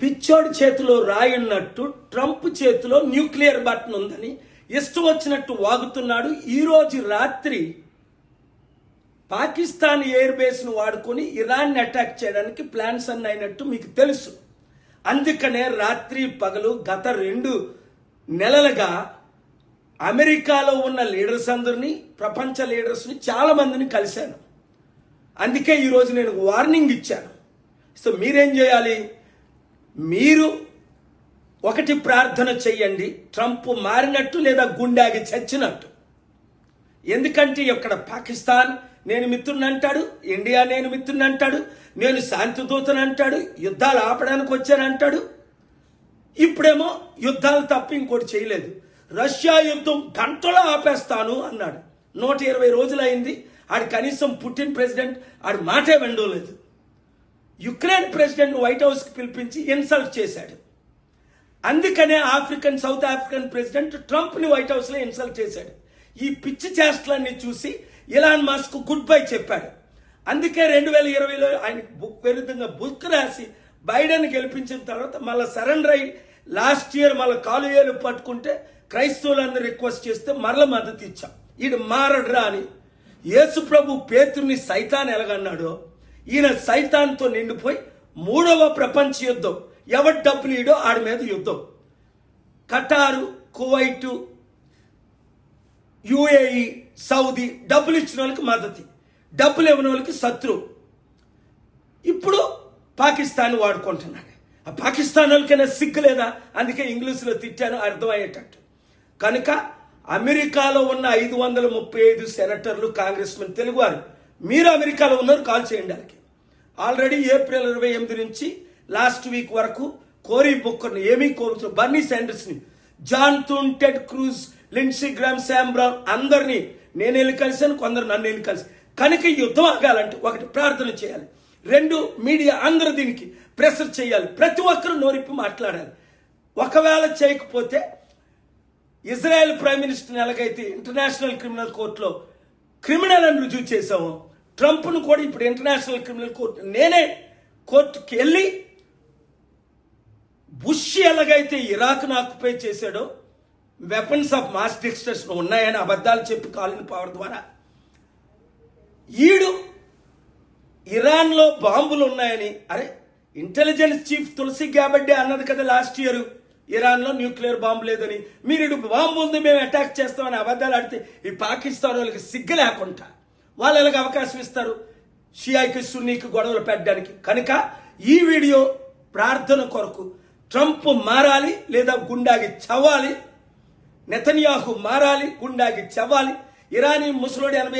పిచ్చోడి చేతిలో రాయున్నట్టు ట్రంప్ చేతిలో nuclear button ఉందని ఇష్టం వచ్చినట్టు వాగుతున్నాడు. ఈరోజు రాత్రి పాకిస్తాన్ ఎయిర్ బేస్ను వాడుకొని ఇరాన్ని అటాక్ చేయడానికి ప్లాన్స్ అన్నీ అయినట్టు మీకు తెలుసు. అందుకనే రాత్రి పగలు గత 2 నెలలుగా అమెరికాలో ఉన్న లీడర్స్ అందరినీ, ప్రపంచ లీడర్స్ని చాలా మందిని కలిశాను. అందుకే ఈరోజు నేను వార్నింగ్ ఇచ్చాను. సో మీరేం చేయాలి? మీరు ఒకటి ప్రార్థన చెయ్యండి, ట్రంప్ మారినట్టు లేదా గుండాగి చచ్చినట్టు. ఎందుకంటే ఇక్కడ పాకిస్తాన్ నేను మిత్రుని అంటాడు, ఇండియా నేను మిత్రుని అంటాడు, నేను శాంతి దూతను అంటాడు, యుద్ధాలు ఆపడానికి వచ్చానంటాడు. ఇప్పుడేమో యుద్ధాలు తప్ప ఇంకోటి చేయలేదు. రష్యా యుద్ధం గంటలో ఆపేస్తాను అన్నాడు. 120 రోజులు అయింది. ఆడు కనీసం పుటిన్ ప్రెసిడెంట్ ఆడు మాటే వినలేదు. యుక్రెయిన్ ప్రెసిడెంట్ వైట్ హౌస్కి పిలిపించి ఇన్సల్ట్ చేశాడు. అందుకనే సౌత్ ఆఫ్రికన్ ప్రెసిడెంట్ ట్రంప్ని వైట్ హౌస్లో ఇన్సల్ట్ చేశాడు. ఈ పిచ్చి చేష్టలన్నీ చూసి ఇలాన్ మస్క్ గుడ్ బై చెప్పాడు. అందుకే 2020లో ఆయన విరుద్ధంగా బుక్ రాసి బైడెన్ గెలిపించిన తర్వాత మళ్ళీ సరెండర్ అయ్యి లాస్ట్ ఇయర్ మళ్ళీ కాలు ఏలు పట్టుకుంటే క్రైస్తవులందరూ రిక్వెస్ట్ చేస్తే మరల మద్దతు ఇచ్చాం. ఈడు మారడ్రా అని. యేసు ప్రభు పేతుర్ని సైతాన్ ఎలాగన్నాడో ఈయన సైతాన్తో నిండిపోయి 3వ ప్రపంచ యుద్ధం, ఎవరి డబ్బులు ఇడో ఆడి మీద యుద్ధం. ఖటారు, కువైటు, యుఏఈ, సౌదీ డబ్బులు ఇచ్చిన వాళ్ళకి మద్దతు, డబ్బులు ఇవ్వని వాళ్ళకి శత్రువు. ఇప్పుడు పాకిస్తాన్ వాడుకుంటున్నాడు. ఆ పాకిస్తాన్ వాళ్ళకైనా సిగ్గు లేదా? అందుకే ఇంగ్లీష్లో తిట్టాను అర్థమయ్యేటట్టు. కనుక అమెరికాలో ఉన్న 535 సెనేటర్లు, కాంగ్రెస్మెన్ తెలుగువారు, మీరు అమెరికాలో ఉన్నారు, కాల్ చేయండి. వాళ్ళకి ఆల్రెడీ ఏప్రిల్ 28 నుంచి లాస్ట్ వీక్ వరకు కోరీ బుక్కర్ని, ఏమీ కోరుతు, బర్నీ శాండర్స్ని, John Thune, Ted Cruz, Lindsey Graham, Sam Brown అందరినీ నేను వెళ్ళి కలిశాను, కొందరు నన్ను వెళ్ళి కలిసి. కనుక ఈ యుద్ధం ఆగాలంటే ఒకటి ప్రార్థన చేయాలి, 2 మీడియా అందరూ దీనికి ప్రెషర్ చేయాలి, ప్రతి ఒక్కరు నోరిప్పి మాట్లాడాలి. ఒకవేళ చేయకపోతే ఇజ్రాయెల్ ప్రైమ్ మినిస్టర్ని ఎలాగైతే ఇంటర్నేషనల్ క్రిమినల్ కోర్టులో క్రిమినల్ అని రుజువు చేశామో, ట్రంప్ను కూడా ఇప్పుడు ఇంటర్నేషనల్ క్రిమినల్ కోర్టు, నేనే కోర్టుకి వెళ్ళి బుష్ ఎలాగైతే ఇరాక్ను ఆక్యుపై చేశాడో, వెపన్స్ ఆఫ్ మాస్ డిస్ట్రక్షన్ ఉన్నాయని అబద్ధాలు చెప్పి కాలిన్ పవర్ ద్వారా, ఈడు ఇరాన్లో బాంబులు ఉన్నాయని, అరే ఇంటెలిజెన్స్ చీఫ్ తులసి గ్యాబర్డే అన్నది కదా లాస్ట్ ఇయర్ ఇరాన్లో న్యూక్లియర్ బాంబు లేదని, మీరు బాంబు ఉంది మేము అటాక్ చేస్తామని అబద్ధాలు ఆడితే ఈ పాకిస్తాన్ వాళ్ళకి సిగ్గు లేకుండా వాళ్ళు ఎలాగ అవకాశం ఇస్తారు షియాకి సున్నీకి గొడవలు పెట్టడానికి? కనుక ఈ వీడియో ప్రార్థన కొరకు, ట్రంప్ మారాలి లేదా గుండాగి చవ్వాలి, నెతన్యాహు మారాలి, గుండాగి చవ్వాలి. ఇరానీ ముసలోడు 80